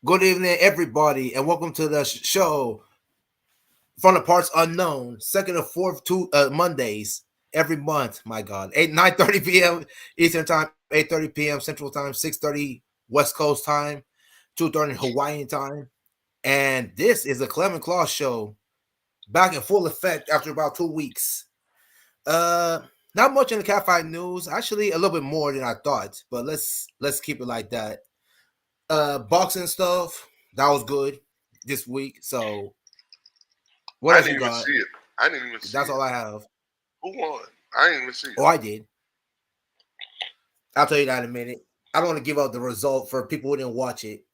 Good evening, everybody, and welcome to the show from the parts unknown. Second and fourth two Mondays every month. My God, 9:30 p.m. Eastern time, 8:30 p.m. Central time, 6:30 West Coast time, 2:30 Hawaiian time, and this is the Clem and Claw show back in full effect after about 2 weeks. Uh, Not much in the catfight news. Actually, a little bit more than I thought, but let's keep it like that. Boxing stuff that was good this week. So what I else you didn't even got? see it. I didn't even see That's it. all I have. Who won? I didn't even see it. Oh, I did. I'll tell you that in a minute. I don't want to give out the result for people who didn't watch it.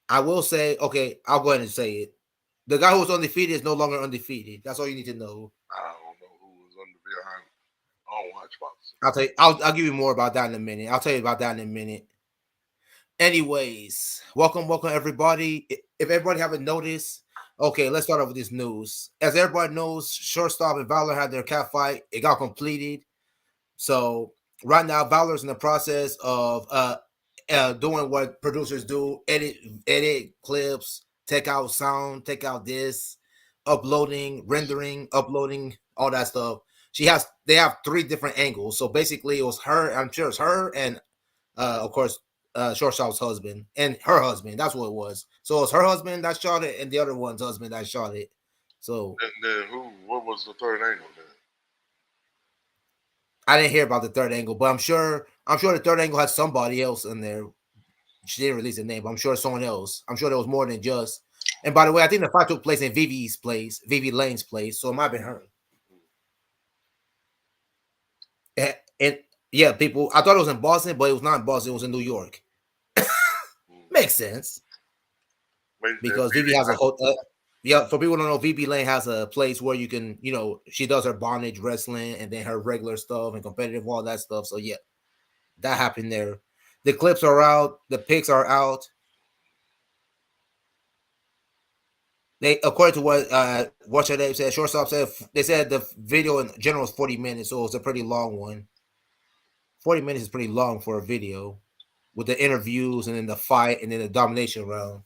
I will say, okay, I'll go ahead and say it. The guy who was undefeated is no longer undefeated. That's all you need to know. I don't know who was under behind. I don't watch boxing. I'll tell you. I'll give you more about that in a minute. I'll tell you about that in a minute. Anyways, welcome everybody. If everybody haven't noticed, okay, let's start off with this news. As everybody knows, shortstop and Valor had their cat fight. It got completed. So right now, Valor's in the process of doing what producers do: edit clips, take out sound, take out this, uploading, rendering, uploading, all that stuff. They have three different angles. So basically, it was her. I'm sure it's her and of course, shortstop's husband and her husband. That's what it was. So it's her husband that shot it, and the other one's husband that shot it. So Then who? What was the third angle then? I didn't hear about the third angle, but I'm sure the third angle had somebody else in there. She didn't release a name, but I'm sure someone else. I'm sure there was more than just. And by the way, I think the fight took place in Vivi's place, Vivi Lane's place, so it might have been her. And yeah, people, I thought it was in Boston, but it was not in Boston. It was in New York. Hmm. Makes sense Wait, because Vivi has a whole. Yeah, for people who don't know, VB Lane has a place where you can, she does her bondage wrestling and then her regular stuff and competitive, all that stuff. So yeah, that happened there. The clips are out. The pics are out. They, according to what they said, shortstop said they said the video in general is 40 minutes, so it's a pretty long one. 40 minutes is pretty long for a video, with the interviews and then the fight and then the domination round.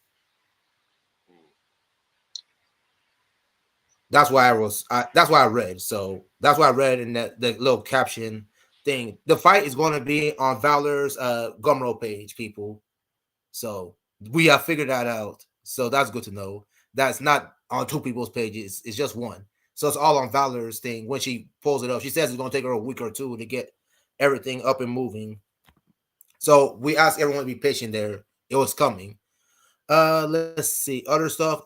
That's why I read. So that's why I read in the little caption thing. The fight is going to be on Valor's Gumroad page, people. So we have figured that out. So that's good to know. That's not on two people's pages. It's just one. So it's all on Valor's thing. When she pulls it up, she says it's going to take her a week or two to get everything up and moving. So we asked everyone to be patient there. It was coming. Let's see. Other stuff.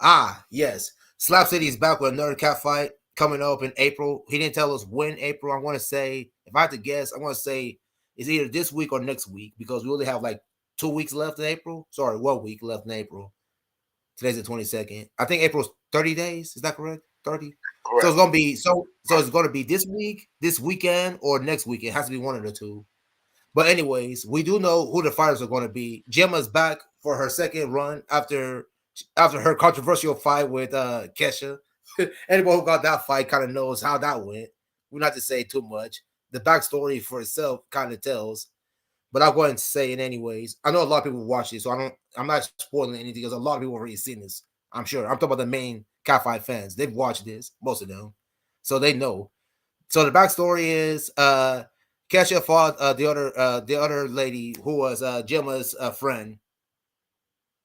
Yes. Slap City is back with another cat fight coming up in April. He didn't tell us when April. I want to say, if I had to guess, I want to say it's either this week or next week because we only have like 2 weeks left in April. Sorry, 1 week left in April. Today's the 22nd. I think April's 30 days. Is that correct? 30. So Correct. it's gonna be so it's gonna be this week, this weekend, or next week. It has to be one of the two. But anyways, we do know who the fighters are going to be. Gemma's back for her second run after her controversial fight with Kesha. Anybody who got that fight kind of knows how that went. We're not to say too much. The backstory for itself kind of tells, but I'll go ahead and say it anyways. I know a lot of people watch this, so I'm not spoiling anything because a lot of people already seen this. I'm sure. I'm talking about the main catfight fans. They've watched this, most of them, so they know. So the backstory is Kesha fought the other lady who was Gemma's friend.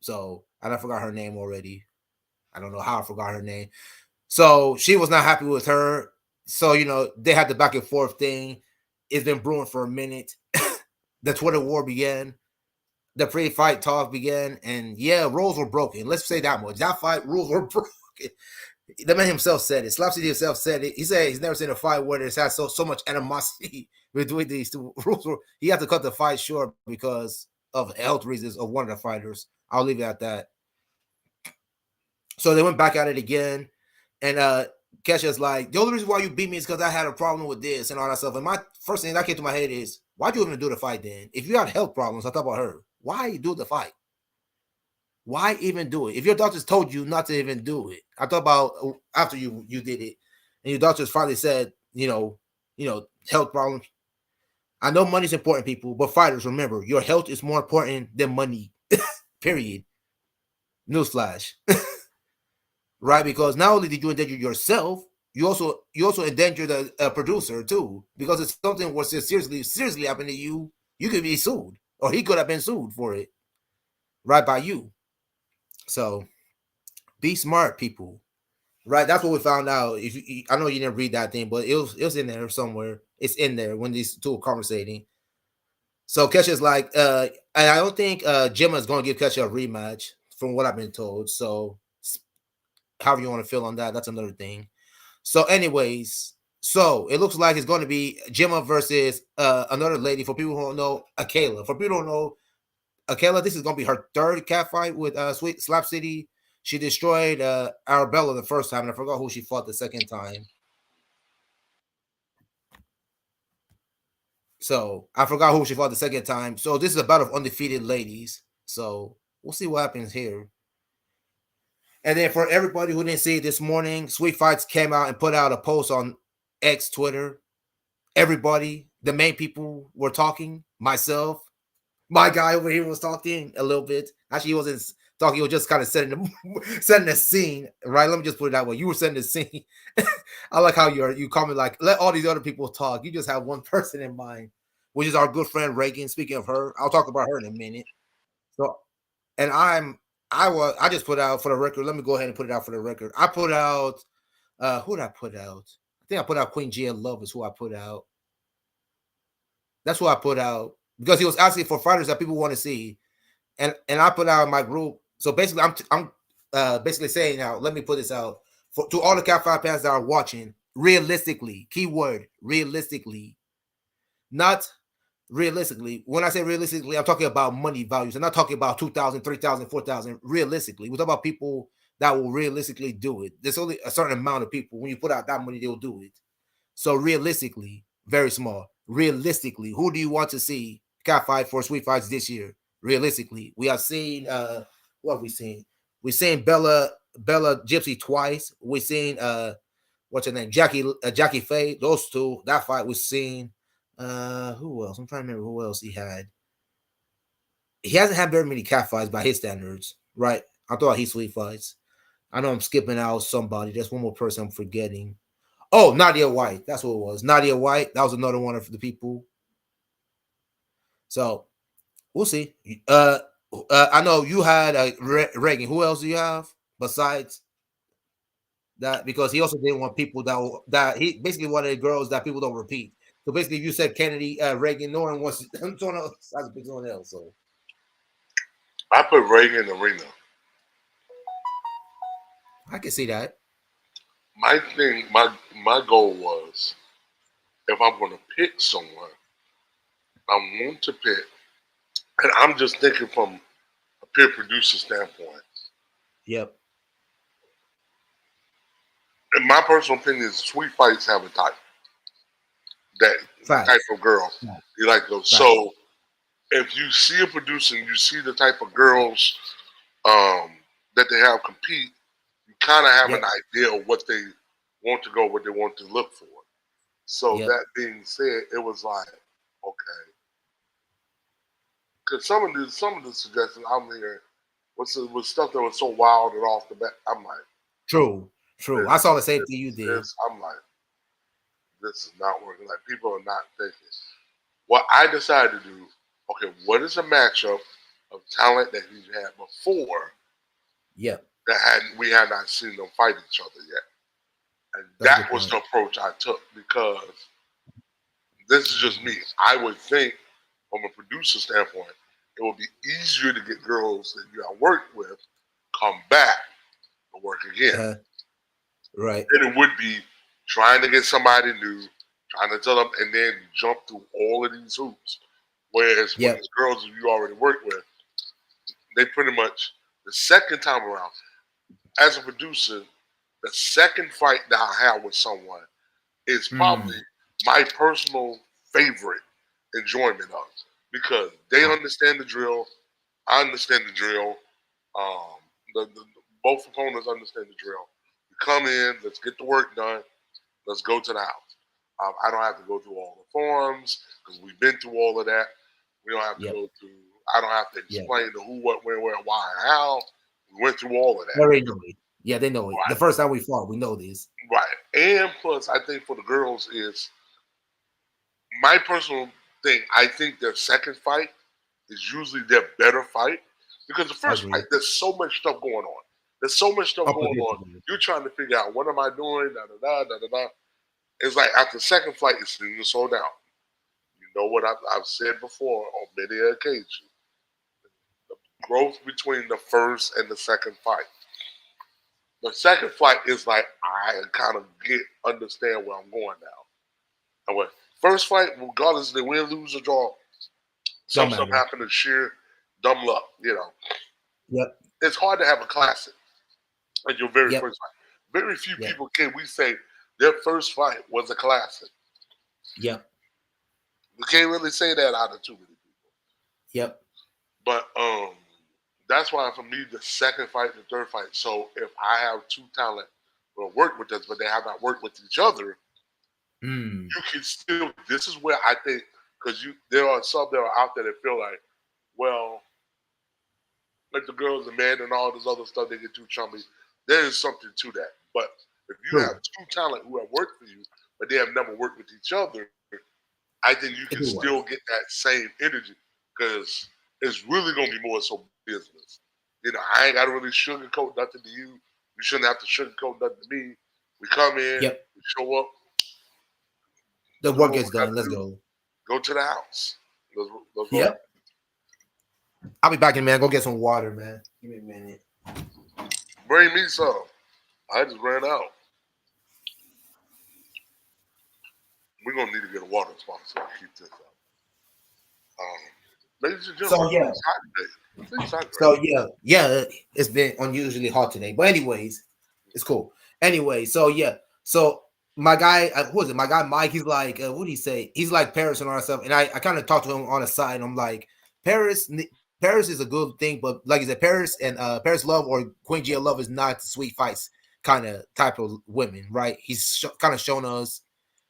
So I forgot her name already. I don't know how I forgot her name. So she was not happy with her. So they had the back and forth thing. It's been brewing for a minute. The Twitter war began. The pre-fight talk began, and yeah, rules were broken. Let's say that much. That fight rules were broken. The man himself said it. Slapsy himself said it. He said he's never seen a fight where there's had so much animosity between these two. Rules were, he had to cut the fight short because of health reasons of one of the fighters. I'll leave it at that. So they went back at it again, and Kesha's like, the only reason why you beat me is because I had a problem with this and all that stuff. And my first thing that came to my head is, why'd you even do the fight then? If you had health problems, I thought about her. Why do the fight? Why even do it? If your doctors told you not to even do it, I thought about after you did it, and your doctors finally said, health problems. I know money's important, people, but fighters, remember, your health is more important than money. Period. Newsflash, right? Because not only did you endanger yourself, you also endanger the producer too. Because if something was seriously happening to you, you could be sued, or he could have been sued for it, right by you. So be smart, people. Right, that's what we found out. If I know you didn't read that thing, but it was in there somewhere. It's in there when these two are conversating. So Kesha's like, and I don't think Gemma's going to give Kesha a rematch, from what I've been told. So however you want to feel on that, that's another thing. So, anyways, so it looks like it's going to be Gemma versus another lady. For people who don't know, Akela. For people who don't know, Akela, this is going to be her third cat fight with Sweet Slap City. She destroyed Arabella the first time, and I forgot who she fought the second time. So I forgot who she fought the second time. So this is a battle of undefeated ladies. So we'll see what happens here. And then for everybody who didn't see it this morning, Sweet Fights came out and put out a post on X Twitter. Everybody, the main people were talking. Myself, my guy over here was talking a little bit. Actually, he wasn't talking. He was just kind of setting the scene. Right? Let me just put it that way. You were setting the scene. I like how you comment like, let all these other people talk. You just have one person in mind, which is our good friend Reagan. Speaking of her, I'll talk about her in a minute. So, and I just put out for the record. Let me go ahead and put it out for the record. I put out who did I put out? I think I put out Queen Gia Love is who I put out. That's who I put out because he was asking for fighters that people want to see, and I put out in my group. So basically, I'm basically saying now. Let me put this out to all the Cat Five fans that are watching. Realistically, keyword realistically, not realistically. When I say realistically, I'm talking about money values. I'm not talking about 2,000, 3,000, 4,000. Realistically, we're talking about people that will realistically do it. There's only a certain amount of people. When you put out that money, they'll do it. So realistically, very small. Realistically, who do you want to see cat fight for sweet fights this year? Realistically, we have seen what have we seen? We've seen Bella Gypsy twice. We've seen what's her name? Jackie Faye. Those two. That fight we've seen. Who else? I'm trying to remember who else he had. He hasn't had very many cat fights by his standards, right? I thought he sweet fights. I know I'm skipping out somebody. There's one more person I'm forgetting. Oh, Nadia White. That's what it was. Nadia White. That was another one of the people. So we'll see. I know you had Reagan. Who else do you have besides that? Because he also didn't want people that he basically wanted girls that people don't repeat. So basically, you said Kennedy, Reagan. No one wants someone else has to pick someone else. So I put Reagan in the arena. I can see that. My goal was if I'm going to pick someone, I want to pick, and I'm just thinking from a peer producer standpoint. Yep. In my personal opinion, is sweet fights have a type. That type Facts. of girl you like those. Facts. So if you see a producer and you see the type of girls that they have compete, you kind of have an Yep. idea of what they want to go, what they want to look for. So Yep. that being said, it was like, okay, because some of the suggestions I'm hearing was stuff that was so wild and off the bat. I'm like, True. True. I this, saw the same thing you this, did. this. I'm like, this is not working. Like people are not thinking. What I decided to do, okay, what is a matchup of talent that he's had before Yep. that we had not seen them fight each other yet? And That's a that good was point. the approach I took because this is just me. I would think from a producer standpoint, it would be easier to get girls that you have worked with come back to work again Uh, right. than it would be trying to get somebody new, trying to tell them, and then jump through all of these hoops. Whereas when Yep. it's girls that you already worked with, they pretty much the second time around, as a producer, the second fight that I have with someone is probably Mm. my personal favorite enjoyment of because they Ah, understand the drill. I understand the drill. Um, the both opponents understand the drill. We come in, let's get the work done. Let's go to the house. I don't have to go through all the forms because we've been through all of that. We don't have to yep. go through. I don't have to Yep. explain the who, what, when, where, why, and how. We went through all of They that. already know it. Yeah, they know it. The Right. first time we fought, we know this. Right. And plus, I think for the girls is my personal thing. I think their second fight is usually their better fight because the I first fight agree. there's so much stuff going on. There's so much stuff going on. Unpredictable. You're trying to figure out what am I doing? Da da da da da da. It's like after the second flight, it's starting to slow down. You know what I've said before on many occasions. The growth between the first and the second fight. The second flight is like I kind of get understand where I'm going now. I went first fight, regardless if they win, lose, or draw. Don't Some stuff matter. happened to sheer dumb luck. You know, Yep. it's hard to have a classic in your very Yep. first fight. Very few Yep. people can we say their first fight was a classic. Yep. We can't really say that out of too many people. Yep. But that's why for me the second fight, the third fight. So if I have two talent will work with us, but they have not worked with each other, Mm. you can still. This is where I think because there are some that are out there that feel like, well, like the girls and men and all this other stuff, they get too chummy. There is something to that. But if you have True. two talent who have worked for you, but they have never worked with each other, I think you can It do still work. get that same energy because it's really gonna be more so business. You know, I ain't gotta really sugarcoat nothing to you. You shouldn't have to sugarcoat nothing to me. We come in, Yep. we show up, The do work what gets we got done. to Let's do, go. go to the house. Let's roll. Yep. I'll be back in, man. Go get some water, man. Give me a minute. Bring me some. I just ran out. We're gonna need to get a water sponsor to keep this up. Ladies and gentlemen, So yeah. it's hot today. It's hot, right? So yeah. It's been unusually hot today, but anyways, it's cool. Anyway, so yeah. So my guy, who was it? My guy Mike. He's like, what did he say? He's like Paris and all that stuff. And I kind of talked to him on the side. And I'm like, Paris is a good thing, but like you said, Paris and Paris Love or Queen Gia Love is not sweet fights kind of type of women, right? He's kind of shown us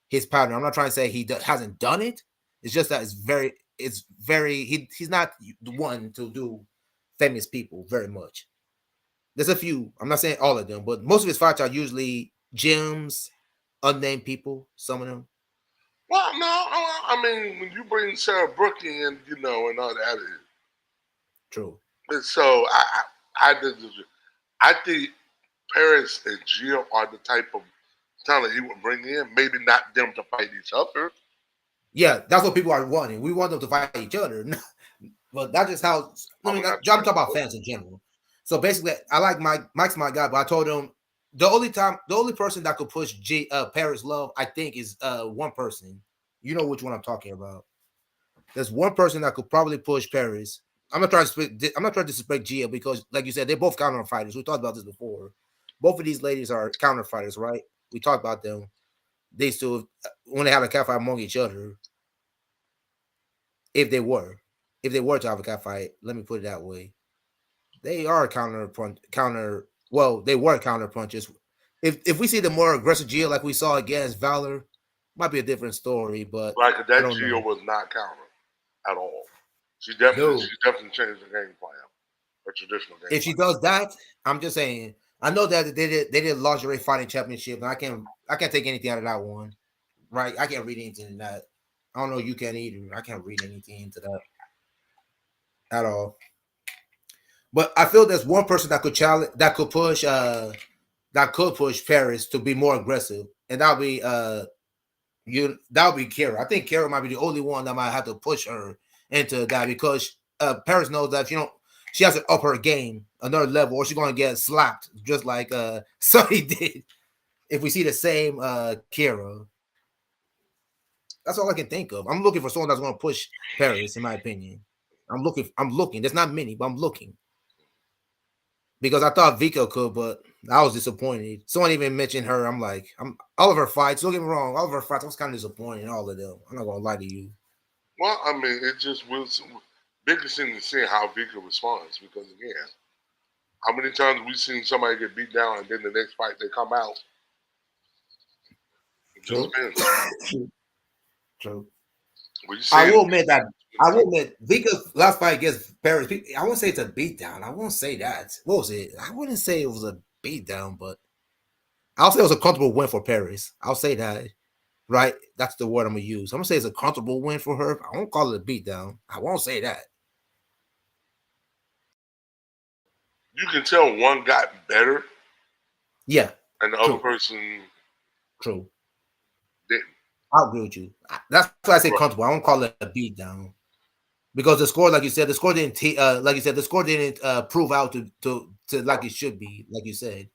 his pattern. I'm not trying to say hasn't done it. It's just that it's very he's not the one to do famous people very much. There's a few. I'm not saying all of them, but most of his fights are usually gyms, unnamed people. Some of them. Well, no, I mean when you bring Sarah Brooke in, you know, and all that, True. and so I think Paris and Gio are the type of talent he would bring in. Maybe not them to fight each other. Yeah, that's what people are wanting. We want them to fight each other. But that's just how. I I mean, mean, not I'm talking trying. about fans in general. So basically, I like Mike's my guy, but I told him the only person that could push Paris Love, I think, is one person. You know which one I'm talking about. There's one person that could probably push Paris. I'm not trying to disrespect Gia because, like you said, they're both counter fighters. We talked about this before. Both of these ladies are counter fighters, right? We talked about them. These two, when they have a cat fight among each other, if they were, if they were to have a cat fight, let me put it that way. They are counter. Well, they were counter punches. If we see the more aggressive Gia like we saw against Valor, might be a different story. But Like I that don't Gio know. was not counter at all. No, She definitely changed the game plan, a traditional game if she plan. does that, I'm just saying. I know that they did lingerie fighting championship, and I can't take anything out of that one. Right? I can't read anything in that. I don't know. You can either. I can't read anything into that at all. But I feel there's one person that could challenge, that could push Paris to be more aggressive, and that'll be that'll be Kara. I think Kara might be the only one that might have to push her into that because Paris knows that if you don't, she has to up her game another level, or she's gonna get slapped just like Sonny did. If we see the same Kara, that's all I can think of. I'm looking for someone that's gonna push Paris, in my opinion. I'm looking. There's not many, but I'm looking because I thought Vico could, but I was disappointed. Someone even mentioned her. I'm like, I'm all of her fights. Don't get me wrong, all of her fights. I was kind of disappointed in all of them. I'm not gonna lie to you. Well, I mean, it just was biggest thing to see how Vika responds because again, how many times we seen somebody get beat down and then the next fight they come out? It just True. depends. True. We I seen will admit that. I will admit Vika's last fight against Paris. I won't say it's a beatdown. I won't say that. What was it? I wouldn't say it was a beatdown, but I'll say it was a comfortable win for Paris. I'll say that. Right? That's the word I'm gonna use. I'm gonna say it's a comfortable win for her. I won't call it a beatdown. I won't say that. You can tell one got better Yeah, and the other true, person true. didn't. I'll agree with you. That's why I say Right. comfortable. I won't call it a beatdown because the score, like you said, the score didn't. Like you said, the score didn't prove out to like it should be. Like you said,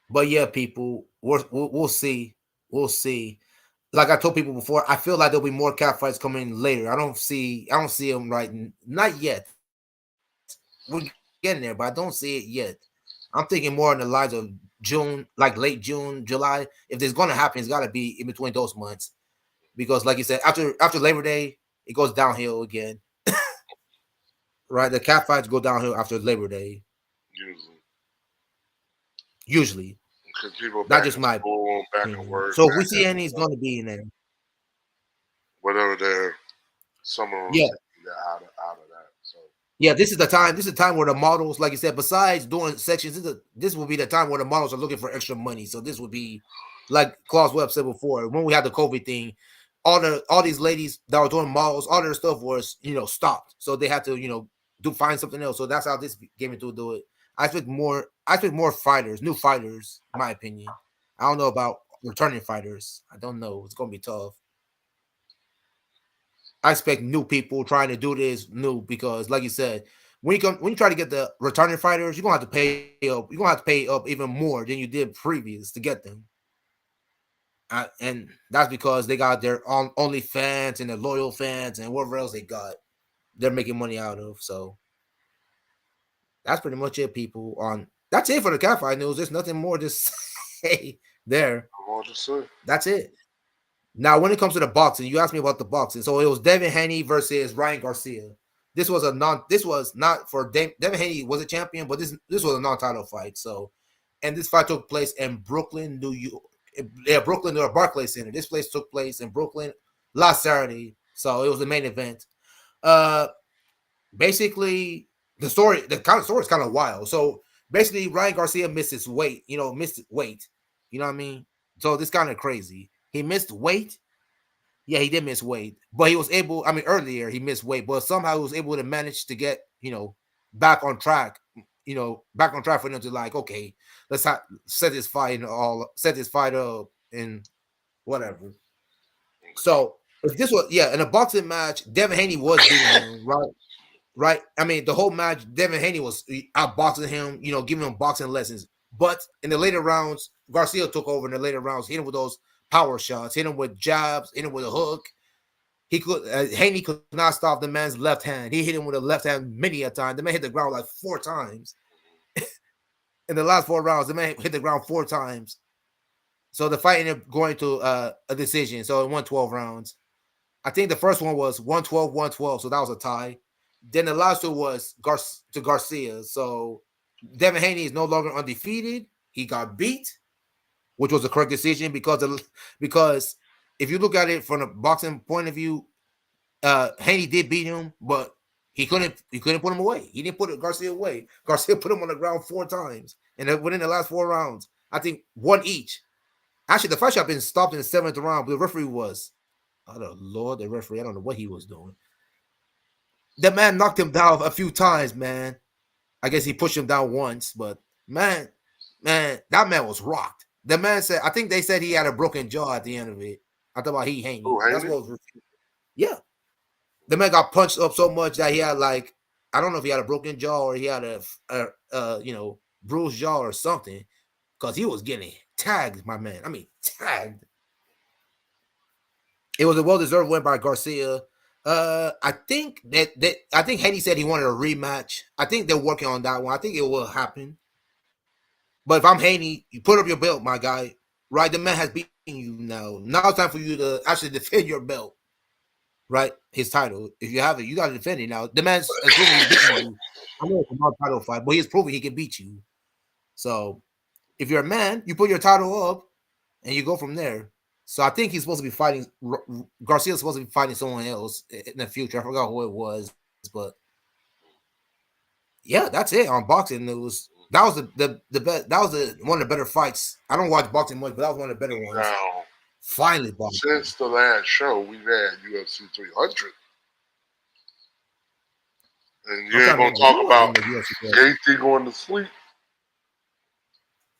but yeah, people, we'll see. We'll see. Like I told people before, I feel like there'll be more cat fights coming later. I don't see them right. Not yet. We're getting there, but I don't see it yet. I'm thinking more in the lines of June, like late June, July. If there's gonna happen, it's gotta be in between those months because, like you said, after Labor Day, it goes downhill again. Right, the cat fights go downhill after Labor Day Usually. usually. Because people Not back just in my school, back at opinion. work, So if we back see at any, it's gonna be in there. whatever their summer Yeah, routine, they're out of that. So yeah, this is the time. This is the time where the models, like you said, besides doing sections, this will be the time where the models are looking for extra money. So this would be, like Klaus Webb said before, when we had the COVID thing, all these ladies that were doing models, all their stuff was stopped. So they had to do find something else. So that's how this came into do it. I expect more. I expect more fighters, new fighters. In my opinion, I don't know about returning fighters. I don't know. It's gonna be tough. I expect new people trying to do this new because, like you said, when you try to get the returning fighters, you're gonna have to pay up. You're gonna have to pay up even more than you did previous to get them, and that's because they got their only fans and their loyal fans and whatever else they got. They're making money out of. So that's pretty much it, people. On that's it for the catfight news. There's nothing more to say there. I'm all to say. That's it. Now, when it comes to the boxing, you asked me about the boxing. So it was Devin Haney versus Ryan Garcia. This was a non. This was not for Devin Haney was a champion, but this was a non-title fight. So, and this fight took place in Brooklyn, New York. Yeah, Brooklyn, or Barclays Center. This place took place in Brooklyn last Saturday. So it was the main event. Uh, basically, the story is kind of wild. So basically, Ryan Garcia missed his weight. Missed weight. You know what I mean? So this kind of crazy. He missed weight. Yeah, he did miss weight, but he was able. I mean, earlier he missed weight, but somehow he was able to manage to get back on track. Back on track for them to like, okay, set this fight and all, set this fight up and whatever. So if this was in a boxing match, Devin Haney was beating him, right? Right. I mean, the whole match, Devin Haney was outboxing him, giving him boxing lessons. But in the later rounds, Garcia took over in the later rounds, hit him with those power shots, hit him with jabs, hit him with a hook. Haney could not stop the man's left hand. He hit him with a left hand many a time. The man hit the ground like 4 times in the last 4 rounds. The man hit the ground 4 times. So the fight ended up going to a decision. So it won 12 rounds. I think the first one was 112, 112. So that was a tie. Then the last two was to Garcia. So Devin Haney is no longer undefeated. He got beat, which was the correct decision because if you look at it from a boxing point of view, Haney did beat him, but he couldn't put him away. He didn't put Garcia away. Garcia put him on the ground 4 times, and within the last 4 rounds, I think one each. Actually, the fight shot been stopped in the 7th round, but the referee was, oh the Lord, the referee, I don't know what he was doing. The man knocked him down a few times, man. I guess he pushed him down once, but man, that man was rocked. The man said, I think they said he had a broken jaw at the end of it. I thought about he Oh, Haney. That's Haney? what was. Yeah, the man got punched up so much that he had like, I don't know if he had a broken jaw or he had a bruised jaw or something, because he was getting tagged, my man. I mean, tagged. It was a well deserved win by Garcia. I think Haney said he wanted a rematch. I think they're working on that one. I think it will happen. But if I'm Haney, you put up your belt, my guy. Right, the man has beaten you now. Now it's time for you to actually defend your belt. Right, his title. If you have it, you got to defend it now. The man's assuming he's beating you. I know it's a non-title fight, but he's proving he can beat you. So if you're a man, you put your title up and you go from there. So I think he's supposed to be fighting. Garcia's supposed to be fighting someone else in the future. I forgot who it was, but yeah, that's it on boxing news. That was the best. That was one of the better fights. I don't watch boxing much, but that was one of the better ones. Now, Finally, boxing. since the last show, we've had UFC 300, and I'm you trying ain't to gonna remember talk who was in about the UFC. Gaethje going to sleep.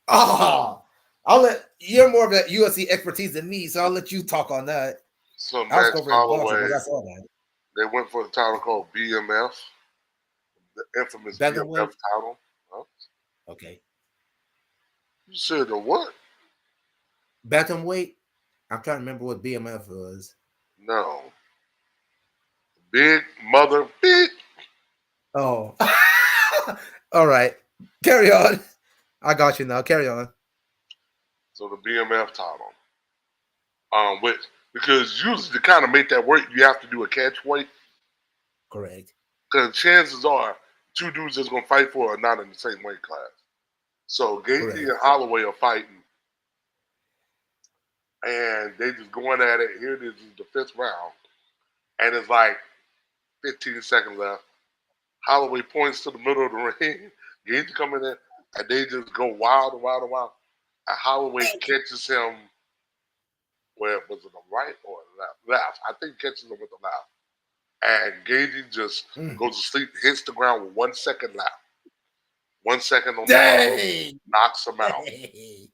Oh, I'll let you're more of a UFC expertise than me, so I'll let you talk on that. So I was Max covering boxing because Holloway, I saw that. they went for the title called BMF, the infamous BMF Featherweight. title. Huh? Okay. You said the what? Bantamweight. I'm trying to remember what BMF was. No, big mother big. Oh. All right. Carry on. I got you now. Carry on. So the BMF title, which because usually to kind of make that work, you have to do a catch weight. Correct. Because chances are two dudes that's gonna fight for are not in the same weight class. So Gaethje Correct. and Holloway are fighting, and they just going at it. Here it is the fifth round, and it's like 15 seconds left. Holloway points to the middle of the ring. Gaethje coming in, and they just go wild and wild and wild. And Holloway catches him. Where was it, the right or left? Left. I think catches him with the left. And Gaethje just Mm. goes to sleep, hits the ground with 1 second left. 1 second on the clock, Dang. knocks him out. Hey.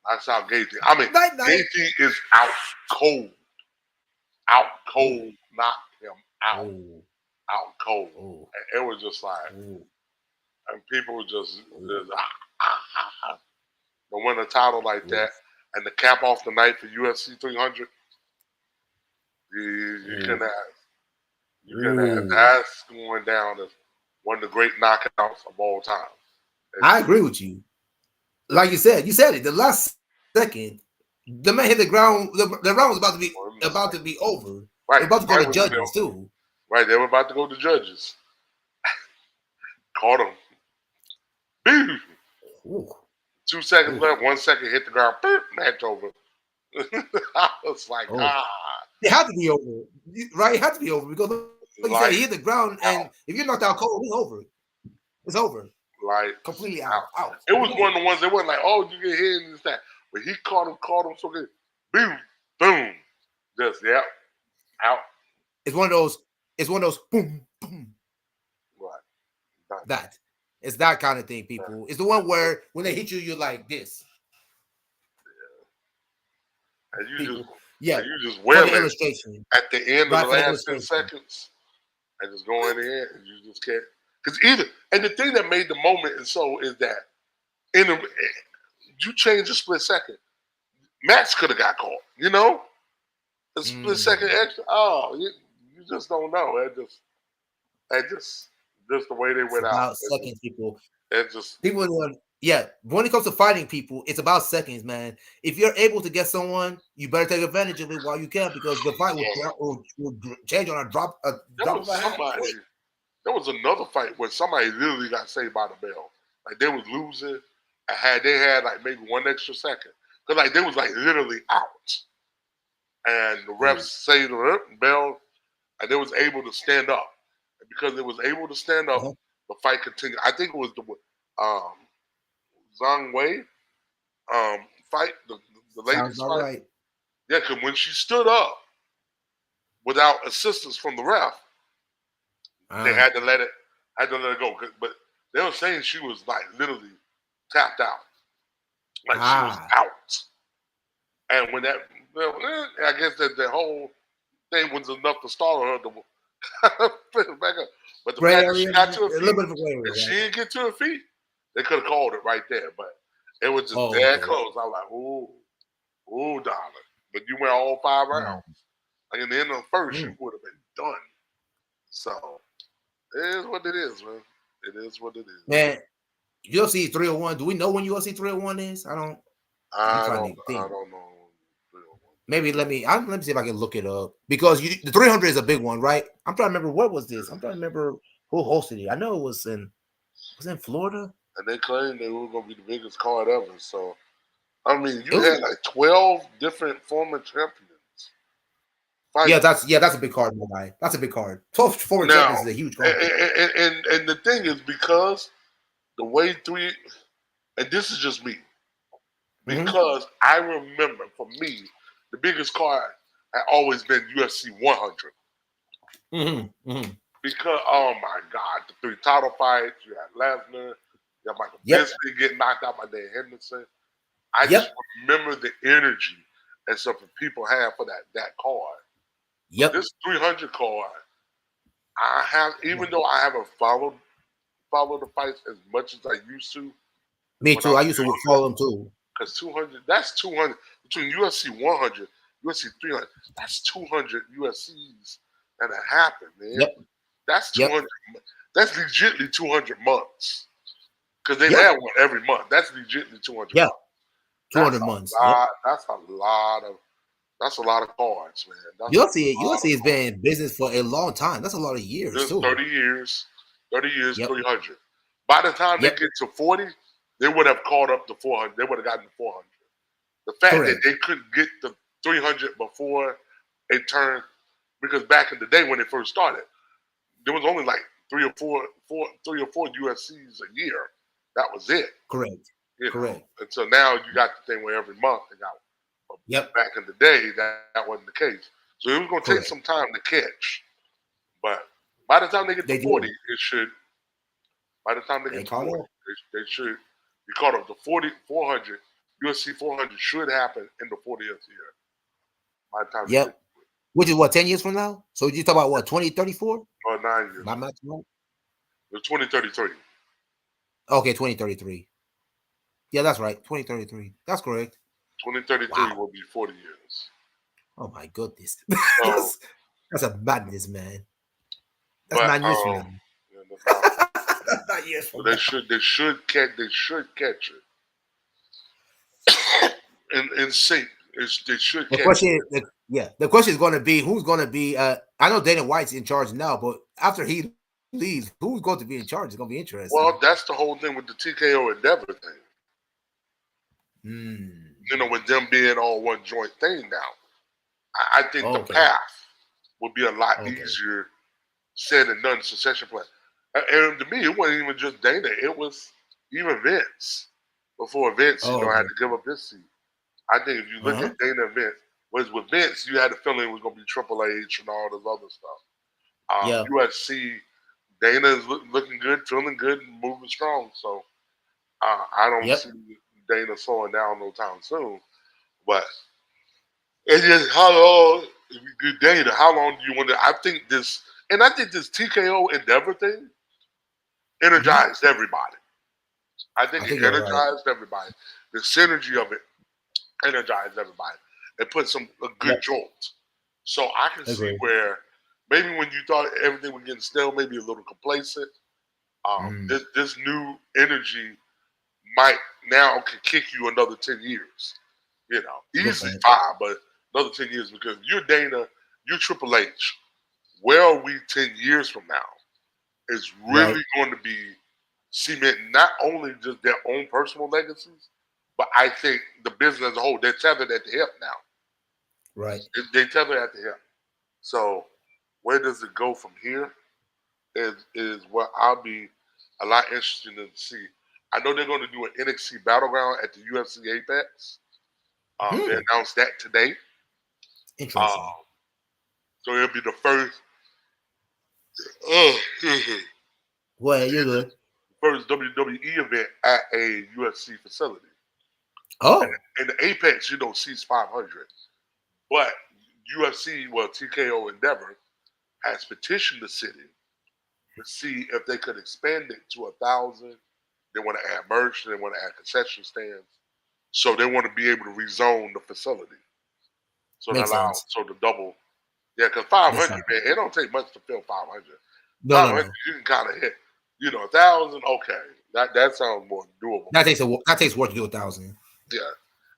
Knocks out Gaethje. I mean, Night night. Gaethje is out cold. Out Oh. cold. Knocked him out. Oh. Out cold. Oh. And it was just like, Oh. and people were just Oh. to win a title like Oh. that and to cap off the night for UFC 300, you Oh. can ask. You can ask. Oh. That's going down as one of the great knockouts of all time. I It's, agree with you. Like you said it. The last second, the man hit the ground. The round was about to be over. It was about to right, go to right when judges too. right, they were about to go to judges. Caught him. Boom. Ooh. 2 seconds Ooh. left. 1 second hit the ground. Boop, match over. I was like, Oh. It had to be over, right? It had to be over because, like you said, he hit the lights ground, and if out, you're knocked out cold, it's over. It's over. lights Completely out. out. Out. It was one of the ones that wasn't like, oh, you get hit and this that. But he caught him so good. Boom, boom. Just, yep, out. It's one of those. It's one of those. Boom, boom. Right. Done. That. It's that kind of thing, Done. people. It's the one where when they hit you, you're like this. And People. Yeah. you just For the wailing illustration. at the end of the Right. For the last 10 illustration. seconds and just going in and you just can't. Because either, and the thing that made the moment is so is that in a, you change a split second. Max could have got caught, you know? A split second Mm. extra. Oh, you just don't know. Just the way they It's went out. about seconds, people. It just, People, yeah. When it comes to fighting people, it's about seconds, man. If you're able to get someone, you better take advantage of it while you can, because the fight yeah. will change on a There drop of was a hat. somebody, Quick. there was another fight where somebody literally got saved by the bell. Like they was losing and they had like maybe 1 extra second. Because like they was like literally out. And the refs Ooh. saved the bell and they was able to stand up. And because they was able to stand up, Uh-huh. the fight continued. I think it was the um, Zhang Wei fight, the Sounds ladies about fight. right. Yeah, because when she stood up without assistance from the ref, they Ah, had to let it go. But they were saying she was like literally tapped out, like she was ah. out. And when that, well, I guess that the whole thing was enough to startle her to put it back up. But the Gray fact that she area, got to her a little feet bit of a gray area, and she right? didn't get to her feet, they could have called it right there. But it was just Oh, dead okay. close. I was like, ooh, darling. But you went all 5 rounds. Mm, Like in the end of the first, you mm. would have been done. So it is what it is, man. It is what it is. Man, UFC 301. Do we know when UFC 301 is? I don't. I'm trying to I think. don't know. Maybe let me see if I can look it up, because the 300 is a big one, right? I'm trying to remember what was this. I'm trying to remember who hosted it. I know it was in Florida. And they claimed they were gonna be the biggest card ever. So I mean, It you was had like 12 different former champions yeah, fighting. that's a big card, my guy. That's a big card. 12 former Now, champions is a huge card. and the thing is, because the way three, and this is just me, Mm-hmm. because I remember for me, the biggest card had always been UFC 100. Mm-hmm. Mm-hmm. Because, oh my God, the three title fights, you had Lesnar, you had Michael Yep. Bisping getting knocked out by Dan Henderson. I just Yep. remember the energy and stuff that people had for that card. But Yep. this 300 card, I have, even though I haven't followed the fights as much as I used to Me when I too. I was used to younger, follow them too. because 200, that's 200 between UFC 100, UFC 300, that's 200 UFCs that have happened, man. Yep. That's Yep. 200. That's legitly 200 months because they've Yeah. had one every month. That's legitly 200 Yeah. months. That's 200 months. a Yep. lot. That's a lot of cards, man. That's a lot UFC of has cards. been in business for a long time. That's a lot of years This too. 30 years, 30 years, Yep. 300. By the time they Yep. get to 40, they would have caught up to 400. They would have gotten to 400. The fact that Correct. they couldn't get to 300 before it turned, because back in the day when it first started, there was only like three or four UFCs a year. That was it, Correct. you know. Correct. And so now you got the thing where every month they got. But Yep. back in the day, that wasn't the case. So it was going to take Correct. some time to catch. But by the time they get to They 40, do. it should. By the time they They get to caught 40, up. they should be caught up to 40, 400. UFC 400 should happen in the 40th year. By the time they get Yep. Which is what, 10 years from now? So you talk about what, 2034? 9 years My from math right? now. It's 2033. Okay, 2033. Yeah, that's right. 2033. That's correct. 2033 Wow. will be 40 years. Oh my goodness. So, that's a madness, man. That's but 9 years from now. yeah, that's not, That's 9 years so from now. they should catch it in sync. They should The catch it. question, the question is going to be who's going to be. I know Dana White's in charge now, but after he leaves, who's going to be in charge? It's going to be interesting. Well, that's the whole thing with the TKO Endeavor thing. Hmm. You know, with them being all one joint thing now. I think the Okay. path would be a lot Okay. easier said and done succession plan. And to me, it wasn't even just Dana. It was even Vince. Before Vince, Oh, had okay. to give up his seat. I think if you Uh look huh. at Dana and Vince, was with Vince, you had a feeling it was going to be Triple H and all this other stuff. Yeah. UFC, Dana is looking good, feeling good, and moving strong. So I don't Yep. see Dana slowing down no time soon. But it's just how long, Dana, how long do you want to? I think this TKO Endeavor thing Hmm. energized everybody. I I think it think you're right. energized everybody. The synergy of it energized everybody. It put a good Yep. jolt. So I can see Agree. where maybe when you thought everything was getting stale, maybe a little complacent, Mm. this new energy might now can kick you another 10 years. Good Easily point. 5, but another 10 years because you're Dana, you're Triple H. Where are we 10 years from now? Is Right. really going to be cementing not only just their own personal legacies, but I think the business as a whole, they're tethered at the hip now. Right. They tethered at the hip. So where does it go from here? Is what I'll be a lot interested to see. I know they're going to do an NXT battleground at the UFC Apex. They Hmm. announced that today. Interesting. Um, so it'll be the first, uh, Well, you're good. first WWE event at a UFC facility. Oh. And the Apex, seats 500. But UFC, well, TKO Endeavor, has petitioned the city to see if they could expand it to 1,000. They want to add merch. They want to add concession stands. So they want to be able to rezone the facility. So that Makes allows sense. the double. Yeah, because Makes 500, sense. man, it don't take much to fill 500. No, no, 500, no. you can kind of hit, 1,000. Okay, that sounds more doable. That takes work to do 1,000. Yeah,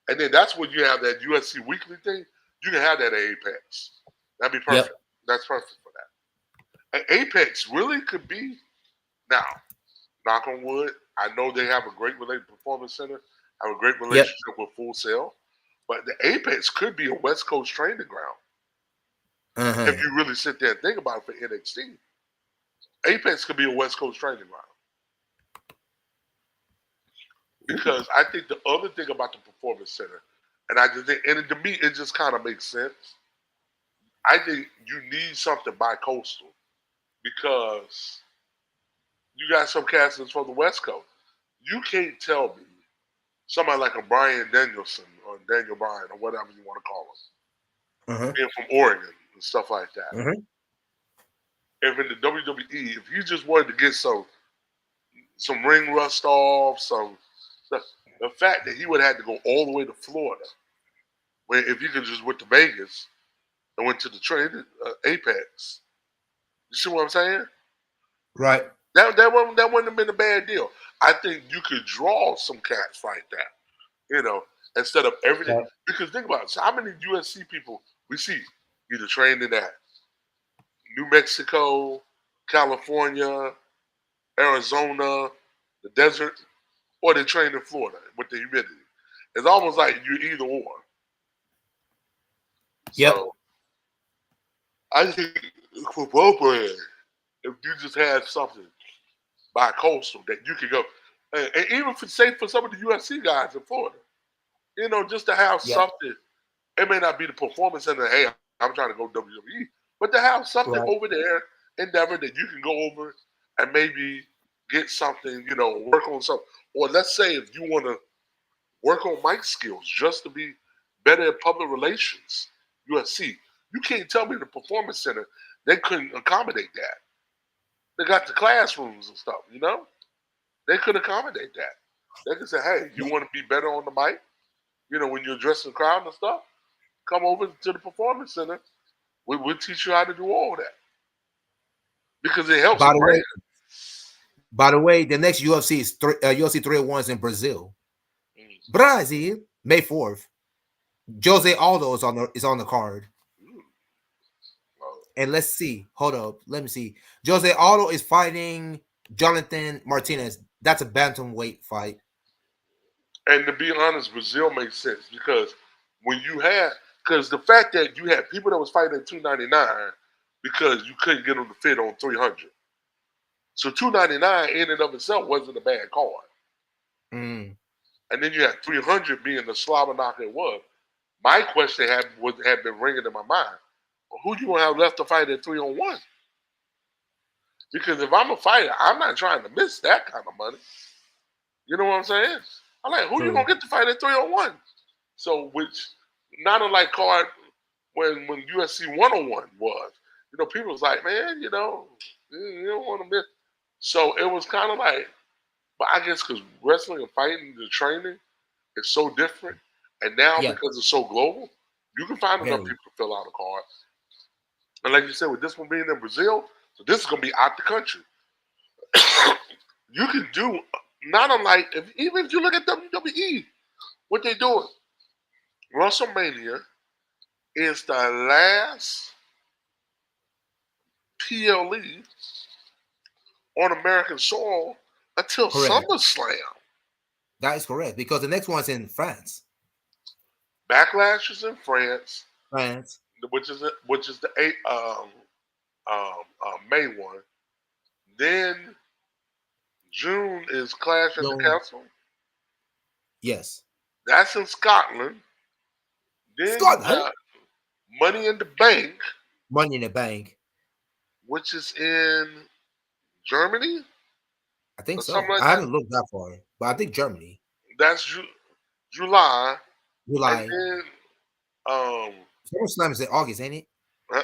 and then that's when you have that UFC weekly thing. You can have that at Apex. That'd be Yep. perfect. That's perfect for that. And Apex really could be now. Knock on wood. I know they have a great related performance center. I have a great Yep. relationship with Full Sail, but the Apex could be a West Coast training ground if Uh-huh. you really sit there and think about it for NXT. Apex could be a West Coast training ground Ooh. because I think the other thing about the Performance Center, and I just think, and to me, it just kind of makes sense. I think you need something bi-coastal because you got some castings from the West Coast. You can't tell me somebody like a Brian Danielson or Daniel Bryan or whatever you want to call him, Uh-huh. being from Oregon and stuff like that. Uh-huh. If in the WWE, if you just wanted to get some ring rust off, the fact that he would have had to go all the way to Florida, where if you could just went to Vegas and went to the trade Apex, you see what I'm saying? Right. That wouldn't have been a bad deal. I think you could draw some cats like that, instead of everything. Right. Because think about it. So how many USC people we see either trained in that New Mexico, California, Arizona, the desert, or they train in Florida with the humidity. It's almost like you either or. Yep. So I think for both brands, if you just had something by coastal that you could go, and even for say for some of the UFC guys in Florida, just to have Yep. something. It may not be the performance center. Hey, I'm trying to go WWE, but to have something Right. over there, Endeavor, that you can go over and maybe get something, work on something. Or let's say if you want to work on mic skills just to be better at public relations, UFC. You can't tell me the performance center they couldn't accommodate that. They got the classrooms and stuff. They could accommodate that. They could say, hey, you want to be better on the mic, when you're addressing the crowd and stuff, come over to the performance center. We'll teach you how to do all that because it helps By the the brand. way, the next UFC is UFC 301 is in Brazil. Brazil, May 4th. Jose Aldo is on the card. Mm. And let's see. Hold up. Let me see. Jose Aldo is fighting Jonathan Martinez. That's a bantamweight fight. And to be honest, Brazil makes sense because when you had, because the fact that you had people that was fighting at 299 because you couldn't get them to fit on 300. So 299 in and of itself wasn't a bad card. Mm. And then you had 300 being the slobber knocker it was. My question had been ringing in my mind. Well, who do you want to have left to fight at 301? Because if I'm a fighter, I'm not trying to miss that kind of money. You know what I'm saying? I'm like, who you gonna True. get to fight at 301? So, which not unlike card when USC 101 was. People was like, man, you don't want to miss. So it was kind of like, but I guess because wrestling and fighting, the training is so different, and now Yeah. because it's so global, you can find enough Very. people to fill out a card. And like you said, with this one being in Brazil, so this is gonna be out the country. You can do not unlike even if you look at WWE, what they doing. WrestleMania is the last PLE on American soil until Correct. SummerSlam. That is correct because the next one's in France. Backlash is in France, France. which is the May one. Then June is Clash at the No. Castle. Yes. That's in Scotland. Then you Scotland. got Money in the Bank, Money in the Bank. which is in Germany I think or something so. like I that. haven't looked that far, but I think Germany. That's July, and July. then um, SummerSlam is in August, ain't it? uh,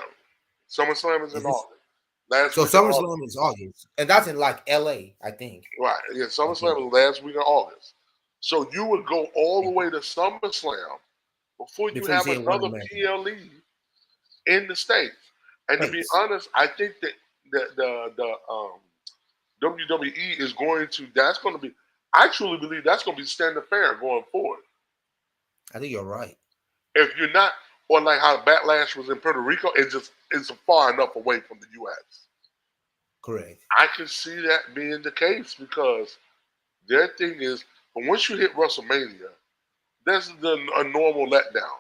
SummerSlam is in Is this August. Last so? week in August. SummerSlam is August, and that's in like LA, I think. Right. Yeah, I think SummerSlam was last week in August. So you would go all the way to SummerSlam before you before you have see one in another America. PLE in the States. And to be States. honest, I think that the WWE is that's going to be, I truly believe that's going to be standard fare going forward. I think you're right. If you're not, or like how Backlash was in Puerto Rico, it's far enough away from the U.S. Correct. I can see that being the case because their thing is But once you hit WrestleMania, that's a normal letdown.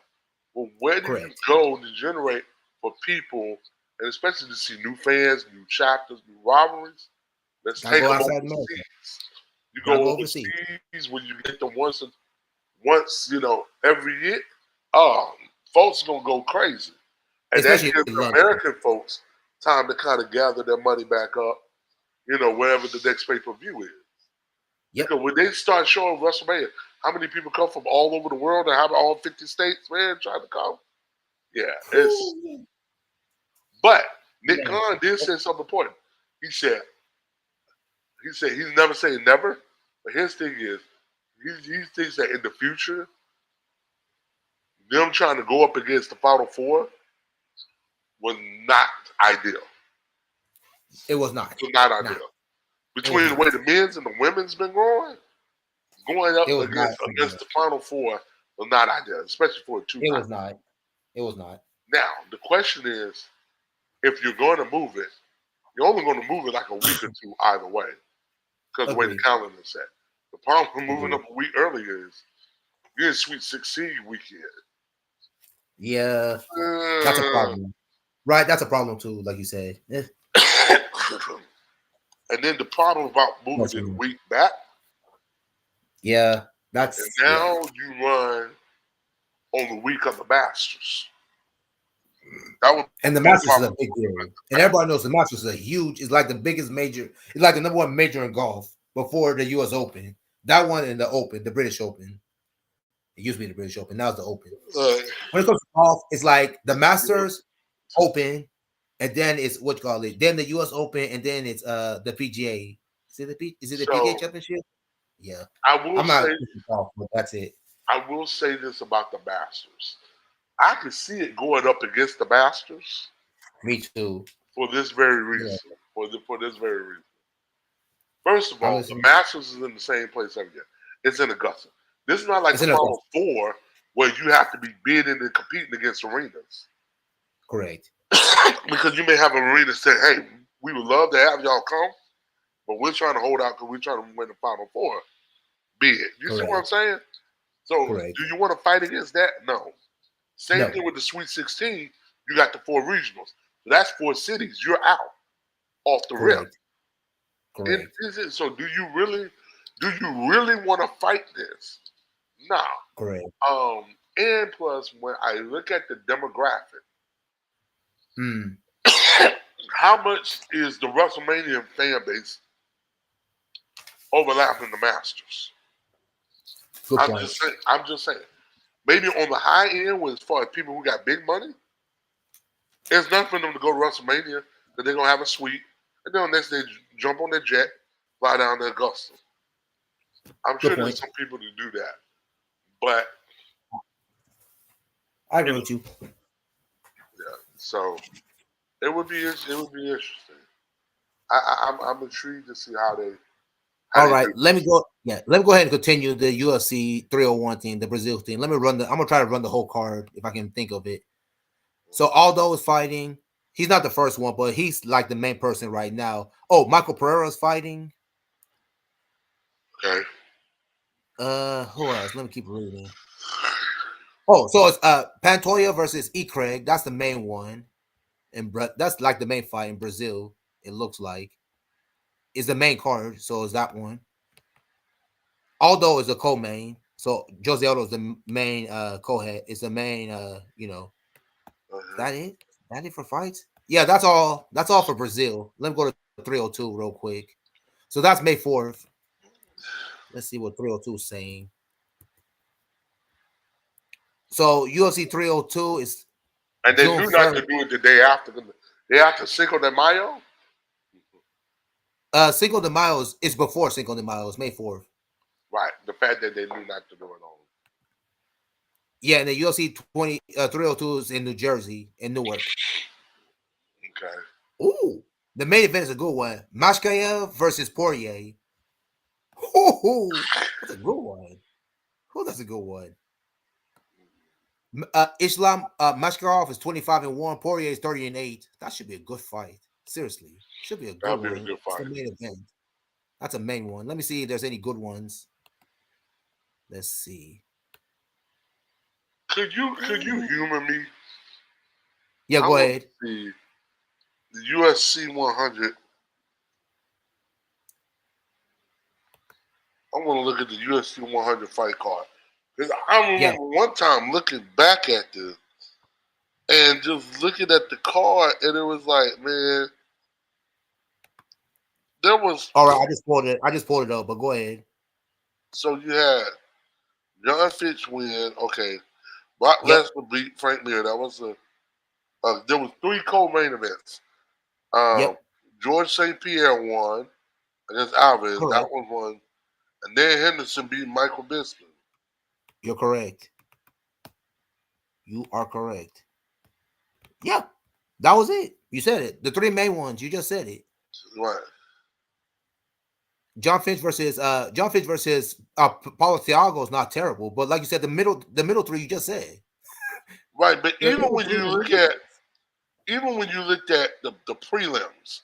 Well, where do you Correct. go to generate for people, and especially to see new fans, new chapters, new rivalries? Let's Gotta take go them outside America. overseas. You Gotta go go overseas, overseas when you get them once every year. Um, Folks gonna go crazy, and that especially gives the London. American folks time to kind of gather their money back up. Wherever the next pay per view is. Yep. Because when they start showing WrestleMania, how many people come from all over the world and how all 50 states, man, trying to come? Yeah, it's. Whew. But Nick Man. Khan did say something important. He said, he's never saying never, but his thing is, he thinks that in the future, them trying to go up against the Final Four was not ideal. It was not. It was not Not. ideal. It was Between the way not. the men's and the women's been going It up was not. against the Final Four was not ideal, especially for a two It night. was not. It was not. Now the question is, if you're going to move it, you're only going to move it like a week or two either way, because the way the Agreed. calendar is set. The problem with moving Agreed. up a week earlier is you're in Sweet 16 weekend. Yeah, that's a Uh, problem. Right, that's a problem too. Like you said. and then the problem about moving That's it a weird. week back, Yeah, and that's yeah. now you run on the week of the Masters. That would And the be the Masters is problem a with big moving deal, it and back. everybody knows the Masters is a huge. It's like the biggest major. It's like the number one major in golf before the U.S. Open. That one and the Open, the British Open. It used to be the British Open. Now it's the Open. Uh, When it comes to golf, it's like the Masters, Open, and then it's what you call it. Then the U.S. Open, and then it's the PGA. Is it the Is it the PGA so Championship? Yeah, I will I'm not say into golf, but that's it. this about the Masters. I could see it going up against the Masters Me too. for this very Yeah, reason. For this very reason. First of I'm all, the listening. Masters is in the same place every year. It's in Augusta. This is not like It's the in Augusta. Final Four where you have to be bidding and competing against arenas. Correct. Because you may have an arena say, hey, we would love to have y'all come, but we're trying to hold out because we're trying to win the Final Four bid. You see what I'm Correct. saying? So Correct. do you want to fight against that? No. Same No. thing with the Sweet 16. You got the four regionals. So that's four cities. You're out off the rip. Correct. Correct. So do you really want to fight this? No. Correct. And plus, when I look at the demographic, Hmm. how much is the WrestleMania fan base overlapping the Masters? Good point. I'm just saying. Maybe on the high end, as far as people who got big money, it's not for them to go to WrestleMania that they're gonna have a suite, and then the next day jump on their jet, fly down to Augusta. I'm Good sure there's point. some people to do that, but I agree with you. yeah. So it would be interesting. I'm intrigued to see how All they right, do let me this. go. Yeah, let me go ahead and continue the UFC 301 thing, the Brazil thing. Let me run the. I'm gonna try to run the whole card if I can think of it. So Aldo is fighting. He's not the first one, but he's like the main person right now. Oh, Michael Pereira is fighting. Okay. Who else? Let me keep reading. Oh, so it's Pantoja versus E. Craig. That's the main one, and that's like the main fight in Brazil. It looks like is the main card. So is that one. Aldo is the co-main. So Jose Aldo is the main co-head. Is the main Uh-huh. that it? That it for fights? Yeah, that's all. That's all for Brazil. Let me go to 302 real quick. So that's May 4th. Let's see what 302 is saying. So UFC 302 is And they June knew not 1st. to do it the day after. The day after Cinco de Mayo. Cinco de Mayo is before Cinco de Mayo. It's May 4th. Right. The fact that they knew not to do it on. Yeah, and the UFC 302 is in New Jersey, in Newark. Okay. Ooh, the main event is a good one. Mashkayev versus Poirier. Ooh, that's a good one. Oh, that's a good one. Islam Mashkarov is 25-1. Poirier is 30-8. That should be a good fight. Seriously, should be a good That'll be a one. good It's the fight. main event. That's a main one. Let me see if there's any good ones. Let's see. Could you humor me? Yeah, I go want ahead. to see the USC 100. I want to look at the USC 100 fight card because I Yeah. remember one time looking back at this and just looking at the card, and it was like, man, there was All right. I just pulled it. I just pulled it up. But go ahead. so you had John Fitch win. Okay, Brock Yep. Lesnar beat Frank Mir. That was a there was three co-main events. Um, Yep. George St. Pierre won against Alvarez. That Correct. was one. And then Henderson beat Michael Bisping. You're correct. You are correct. Yeah. That was it. You said it. The three main ones. You just said it. Right. John Finch versus Paulo Thiago is not terrible, but like you said, the middle three you just said. Right. But The middle three was ridiculous. even when you looked at the prelims,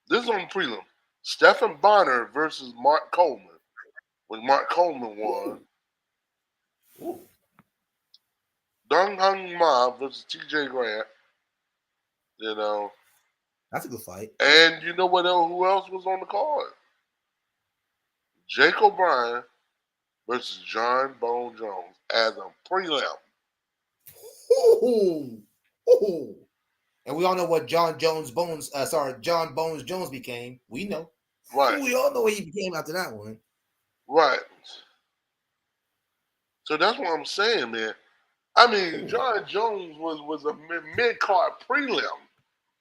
this is on prelim. Stephen Bonner versus Mark Coleman. When Mark Coleman won, Ooh, ooh, Dong Hung Ma versus TJ Grant, you know. that's a good fight. And you know what else, who else was on the card? Jake O'Brien versus John Bone Jones as a prelim. Ooh, ooh. And we all know what John Bones Jones became. We know. Right, We all know what he became after that one. right. So that's what I'm saying, man. I mean, Ooh, John Jones was a mid card prelim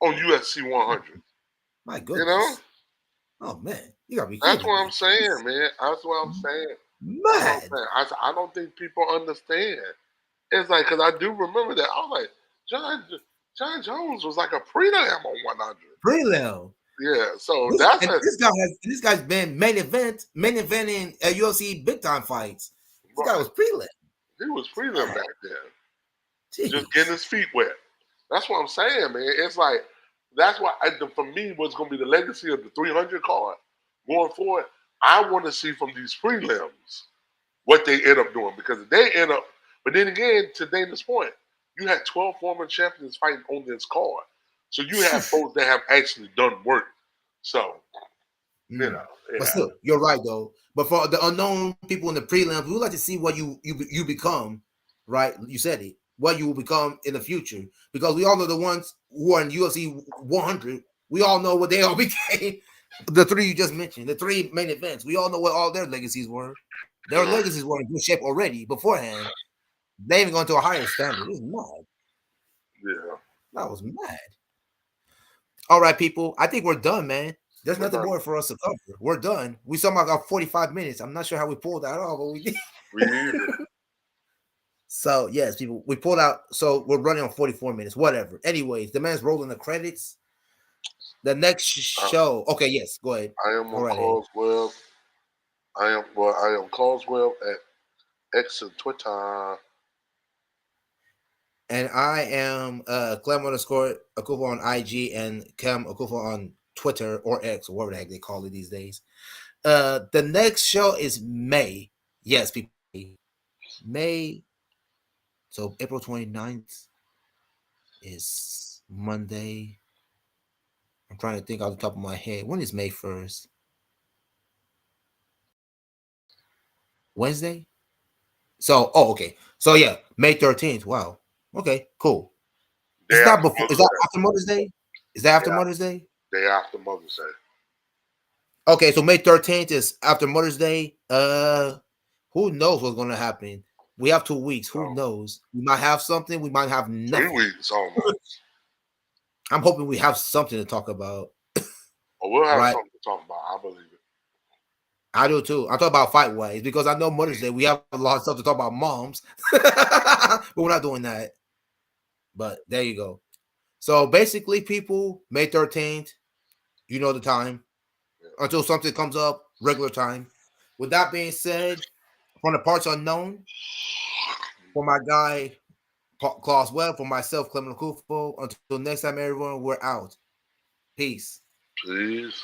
on USC 100. my You know, goodness. Oh man, you gotta be that's kidding what I'm me. saying, man. That's what I'm saying. That's what I'm Mad. saying. I don't think people understand. It's like because I do remember that. I was like, John Jones was like a prelim on 100. Prelim. Yeah, so This that's and a this guy's been main eventing UFC big time fights. This guy right. was prelim. He was prelim Man, back then, just getting jeez. his feet wet. That's what I'm saying, man. It's like that's why for me what's going to be the legacy of the 300 card going forward. I want to see from these prelims what they end up doing because if they end up. But then again, to Dana's point, you had 12 former champions fighting on this card, so you have folks that have actually done work. So you Mm. know, But yeah, still, you're right though. But for the unknown people in the prelims, we would like to see what you become. Right? You said it. What you will become in the future, because we all know the ones who are in UFC 100. We all know what they all became. The three you just mentioned, the three main events. We all know what all their legacies were. Their right, legacies were in good shape already beforehand. They even gone to a higher standard. It was mad. yeah, That was mad. All right, people. I think we're done, man. There's we're nothing done. more for us to cover. We're done. We somehow got 45 minutes. I'm not sure how we pulled that off, but we did. We either. So yes, people, we pulled out. So we're running on 44 minutes. Whatever. Anyways, the man's rolling the credits. The next show. Okay, yes. Go ahead. I am Go on right ahead. Carswell. I am Carswell at X and Twitter. And I am Clem underscore Akufa on IG and Clem Akufa on Twitter or X or whatever the heck they call it these days. The next show is May. Yes, people, May. So April 29th is Monday. I'm trying to think off the top of my head. When is May 1st? Wednesday? So, okay. So yeah, May 13th. Wow. Okay, cool. Day Is that after before? Is Mother's that Day. after Mother's Day? Is that after Mother's Day? Day after Mother's Day. Okay, so May 13th is after Mother's Day. Who knows what's gonna happen? We have 2 weeks. Who So knows? We might have something. We might have 3 nothing. weeks almost. I'm hoping we have something to talk about. But we'll have Right? something to talk about. I believe it. I do too. I'm talking about fight ways because I know Mother's Day we have a lot of stuff to talk about moms, but we're not doing that. But there you go. So basically, people, May 13th, you know the time Yeah. until something comes up, regular time. With that being said, from the parts unknown, for my guy Klaus Webb, for myself, Clement Kufo. Until next time, everyone, we're out. Peace. Please.